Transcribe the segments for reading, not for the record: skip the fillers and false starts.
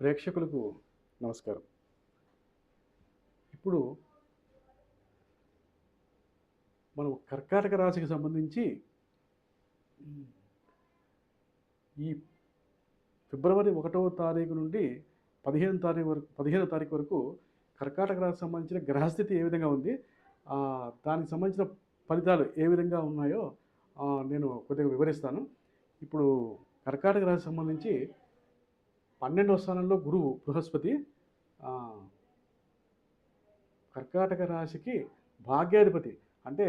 ప్రేక్షకులకు నమస్కారం. ఇప్పుడు మనం కర్కాటక రాశికి సంబంధించి ఈ ఫిబ్రవరి 1వ తారీఖు నుండి 15వ తారీఖు వరకు కర్కాటక రాశికి సంబంధించిన గ్రహస్థితి ఏ విధంగా ఉంది, దానికి సంబంధించిన ఫలితాలు ఏ విధంగా ఉన్నాయో నేను కొద్దిగా వివరిస్తాను. ఇప్పుడు కర్కాటక రాశికి సంబంధించి 12వ స్థానంలో గురువు బృహస్పతి కర్కాటక రాశికి భాగ్యాధిపతి, అంటే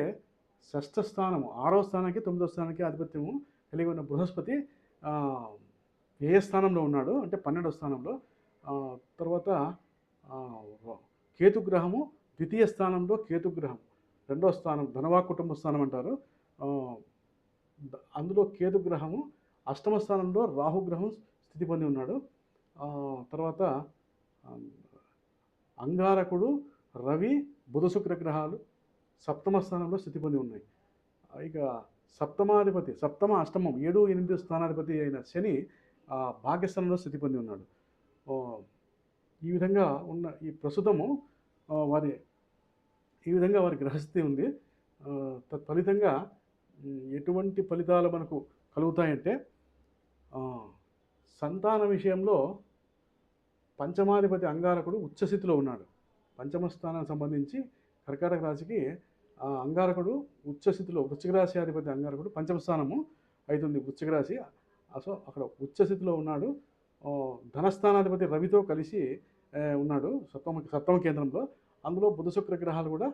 షష్ఠ స్థానము 6వ స్థానానికి 9వ స్థానానికి ఆధిపత్యము కలిగి ఉన్న బృహస్పతి ఏ స్థానంలో ఉన్నాడు అంటే 12వ స్థానంలో. తర్వాత కేతుగ్రహము ద్వితీయ స్థానంలో, కేతుగ్రహం 2వ స్థానం ధనవా కుటుంబ స్థానం అంటారు. అందులో కేతుగ్రహము 8వ స్థానంలో రాహుగ్రహం స్థితి పొంది ఉన్నాడు. తర్వాత అంగారకుడు, రవి, బుధ శుక్ర గ్రహాలు 7వ స్థానంలో స్థితి పొంది ఉన్నాయి. ఇక సప్తమాధిపతి, సప్తమ అష్టమం 7, 8 స్థానాధిపతి అయిన శని భాగ్యస్థానంలో స్థితి పొంది ఉన్నాడు. ఈ విధంగా ఉన్న ఈ ప్రస్తుతము ఈ విధంగా వారి గ్రహస్థితి ఉంది. తత్ఫలితంగా ఎటువంటి ఫలితాలు మనకు కలుగుతాయంటే, సంతాన విషయంలో పంచమాధిపతి అంగారకుడు ఉచ్చస్థితిలో ఉన్నాడు. పంచమ స్థానానికి సంబంధించి కర్కాటక రాశికి అంగారకుడు ఉచ్చస్థితిలో, వృశ్చిక రాశి అధిపతి అంగారకుడు పంచమ స్థానము అవుతుంది వృశ్చిక రాశి. సో అక్కడ ఉచ్చస్థితిలో ఉన్నాడు. ధనస్థానాధిపతి రవితో కలిసి ఉన్నాడు సప్తమ కేంద్రంలో. అందులో బుధ శుక్ర గ్రహాలు కూడా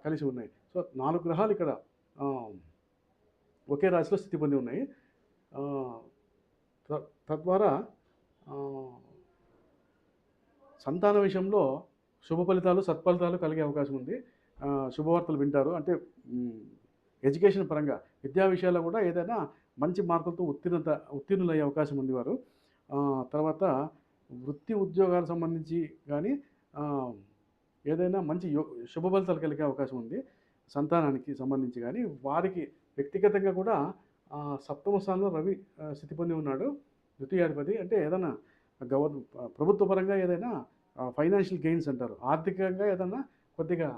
కలిసి ఉన్నాయి. సో 4 గ్రహాలు ఇక్కడ ఒకే రాశిలో స్థితి పొంది ఉన్నాయి. తద్వారా సంతాన విషయంలో శుభ ఫలితాలు, సత్ఫలితాలు కలిగే అవకాశం ఉంది. శుభవార్తలు వింటారు. అంటే ఎడ్యుకేషన్ పరంగా, విద్యా విషయాల్లో కూడా ఏదైనా మంచి మార్కులతో ఉత్తీర్ణులయ్యే అవకాశం ఉంది వారు. తర్వాత వృత్తి ఉద్యోగాలకు సంబంధించి కానీ ఏదైనా మంచి శుభ ఫలితాలు కలిగే అవకాశం ఉంది. సంతానానికి సంబంధించి కానీ, వారికి వ్యక్తిగతంగా కూడా 7వ స్థానంలో రవి స్థితి పొంది ఉన్నాడు, ద్వితీయాధిపతి. అంటే ఏదైనా ప్రభుత్వ పరంగా ఏదైనా ఫైనాన్షియల్ గెయిన్స్ అంటారు, ఆర్థికంగా ఏదైనా కొద్దిగా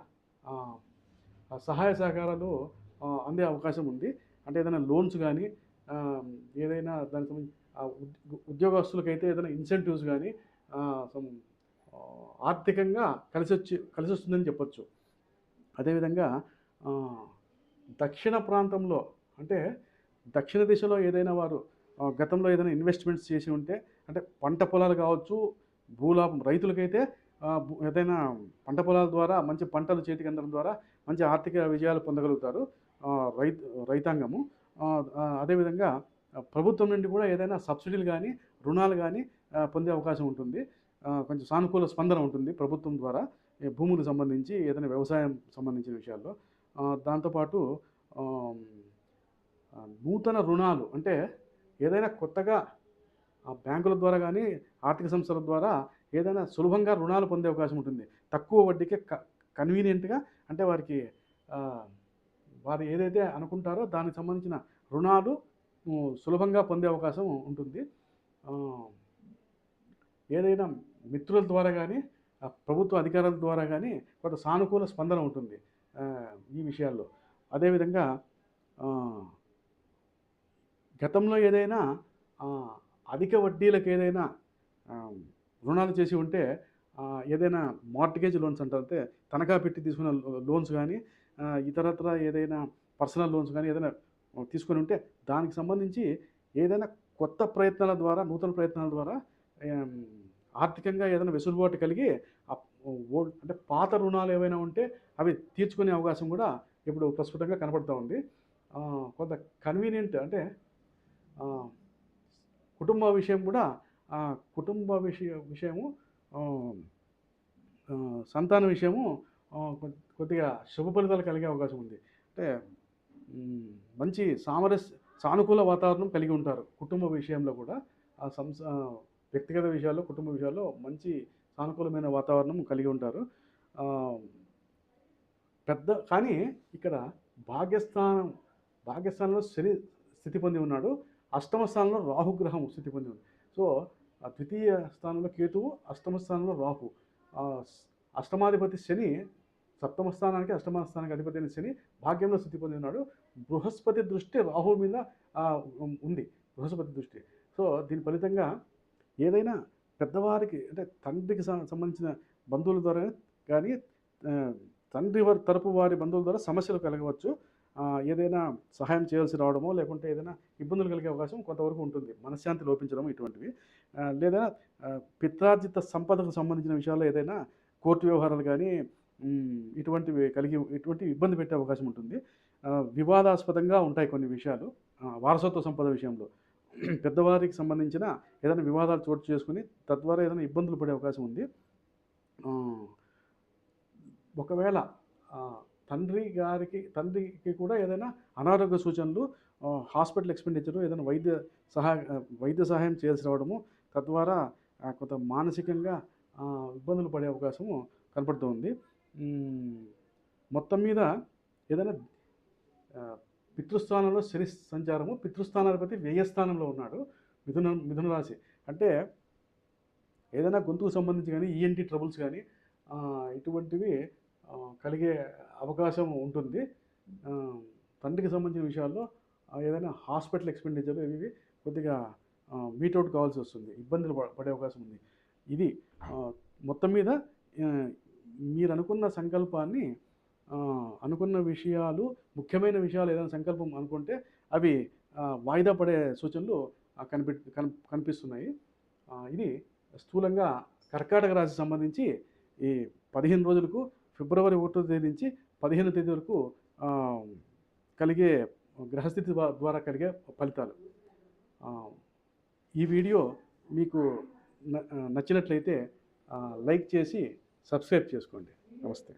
సహాయ సహకారాలు అందే అవకాశం ఉంది. అంటే ఏదైనా లోన్స్ కానీ, ఏదైనా దానికి సంబంధించి ఉద్యోగస్తులకైతే ఏదైనా ఇన్సెంటివ్స్ కానీ ఆర్థికంగా కలిసి వస్తుందని చెప్పొచ్చు. అదేవిధంగా దక్షిణ ప్రాంతంలో, అంటే దక్షిణ దిశలో ఏదైనా వారు గతంలో ఏదైనా ఇన్వెస్ట్మెంట్స్ చేసి ఉంటే, అంటే పంట పొలాలు కావచ్చు, భూలాభం, రైతులకైతే ఏదైనా పంట పొలాల ద్వారా మంచి పంటలు చేతికి అందడం ద్వారా మంచి ఆర్థిక విజయాలు పొందగలుగుతారు రైతాంగము. అదేవిధంగా ప్రభుత్వం నుండి కూడా ఏదైనా సబ్సిడీలు కానీ, రుణాలు కానీ పొందే అవకాశం ఉంటుంది. కొంచెం సానుకూల స్పందన ఉంటుంది ప్రభుత్వం ద్వారా భూములకు సంబంధించి, ఏదైనా వ్యవసాయం సంబంధించిన విషయాల్లో. దాంతోపాటు నూతన రుణాలు, అంటే ఏదైనా కొత్తగా బ్యాంకుల ద్వారా కానీ, ఆర్థిక సంస్థల ద్వారా ఏదైనా సులభంగా రుణాలు పొందే అవకాశం ఉంటుంది. తక్కువ వడ్డీకే కన్వీనియంట్గా, అంటే వారు ఏదైతే అనుకుంటారో దానికి సంబంధించిన రుణాలు సులభంగా పొందే అవకాశం ఉంటుంది. ఏదైనా మిత్రుల ద్వారా కానీ, ప్రభుత్వ అధికారుల ద్వారా కానీ కొంత సానుకూల స్పందన ఉంటుంది ఈ విషయాల్లో. అదేవిధంగా గతంలో ఏదైనా అధిక వడ్డీలకు ఏదైనా రుణాలు చేసి ఉంటే, ఏదైనా మార్ట్గేజ్ లోన్స్ అంటారు, అంటే తనఖా పెట్టి తీసుకున్న లోన్స్ కానీ, ఇతరత్ర ఏదైనా పర్సనల్ లోన్స్ కానీ ఏదైనా తీసుకొని ఉంటే, దానికి సంబంధించి ఏదైనా కొత్త ప్రయత్నాల ద్వారా, నూతన ప్రయత్నాల ద్వారా ఆర్థికంగా ఏదైనా వెసులుబాటు కలిగి, అంటే పాత రుణాలు ఏవైనా ఉంటే అవి తీర్చుకునే అవకాశం కూడా ఇప్పుడు ప్రస్ఫుటంగా కనపడుతూ ఉంది. కొంత కన్వీనియంట్, అంటే కుటుంబ విషయం కూడా, కుటుంబ విషయము, సంతాన విషయము కొద్దిగా శుభ ఫలితాలు కలిగే అవకాశం ఉంది. అంటే మంచి సానుకూల వాతావరణం కలిగి ఉంటారు కుటుంబ విషయంలో కూడా. వ్యక్తిగత విషయాల్లో, కుటుంబ విషయాల్లో మంచి సానుకూలమైన వాతావరణం కలిగి ఉంటారు. కానీ ఇక్కడ భాగ్యస్థానంలో శని స్థితి పొంది ఉన్నాడు, 8వ స్థానంలో రాహుగ్రహం స్థితి పొంది ఉంది. సో ద్వితీయ స్థానంలో కేతువు, అష్టమ స్థానంలో రాహు. ఆ, అష్టమాధిపతి శని, సప్తమ స్థానానికి అష్టమ స్థానానికి అధిపతి అయిన శని భాగ్యంలో స్థితి పొంది ఉన్నాడు. బృహస్పతి దృష్టి రాహు మీద ఆ, ఉంది, బృహస్పతి దృష్టి. సో దీని ఫలితంగా ఏదైనా పెద్దవారికి అంటే తండ్రికి సంబంధించిన బంధువుల ద్వారా కానీ ఆ, తండ్రి వారి తరపు వారి బంధువుల ద్వారా సమస్యలు కలగవచ్చు. ఏదైనా సహాయం చేయాల్సి రావడమో లేకుంటే ఏదైనా ఇబ్బందులు కలిగే అవకాశం కొంతవరకు ఉంటుంది, మనశ్శాంతి లోపించడం ఇటువంటివి. లేదా పిత్రార్జిత సంపదకు సంబంధించిన విషయాల్లో ఏదైనా కోర్టు వ్యవహారాలు కానీ ఇటువంటి ఇబ్బంది పెట్టే అవకాశం ఉంటుంది. వివాదాస్పదంగా ఉంటాయి కొన్ని విషయాలు వారసత్వ సంపద విషయంలో. పెద్దవారికి సంబంధించిన ఏదైనా వివాదాలు చోటు చేసుకుని తద్వారా ఏదైనా ఇబ్బందులు పడే అవకాశం ఉంది. ఒకవేళ తండ్రికి కూడా ఏదైనా అనారోగ్య సూచనలు, హాస్పిటల్ ఎక్స్పెండిచరు, ఏదైనా వైద్య సహాయం చేయాల్సి రావడము, తద్వారా కొంత మానసికంగా ఇబ్బందులు పడే అవకాశము కనపడుతుంది. మొత్తం మీద ఏదైనా పితృస్థానంలో శని సంచారము, పితృస్థానాధిపతి వ్యయస్థానంలో ఉన్నాడు. మిథున రాశి అంటే ఏదైనా గొంతుకు సంబంధించి కానీ ఈఎన్టీ ట్రబుల్స్ కానీ ఇటువంటివి కలిగే అవకాశం ఉంటుంది. తండ్రికి సంబంధించిన విషయాల్లో ఏదైనా హాస్పిటల్ ఎక్స్పెండిచర్ ఇవి కొద్దిగా మీటౌట్ కావాల్సి వస్తుంది, ఇబ్బందులు పడే అవకాశం ఉంది. ఇది మొత్తం మీద మీరు అనుకున్న సంకల్పాన్ని, అనుకున్న విషయాలు, ముఖ్యమైన విషయాలు ఏదైనా సంకల్పం అనుకుంటే అవి వాయిదా పడే సూచనలు కనిపిస్తున్నాయి. ఇది స్థూలంగా కర్కాటక రాశి సంబంధించి ఈ 15 రోజులకు ఫిబ్రవరి 1వ తేదీ నుంచి 15వ తేదీ వరకు కలిగే గ్రహస్థితి ద్వారా కలిగే ఫలితాలు. ఈ వీడియో మీకు నచ్చినట్లయితే లైక్ చేసి సబ్స్క్రైబ్ చేసుకోండి. నమస్తే.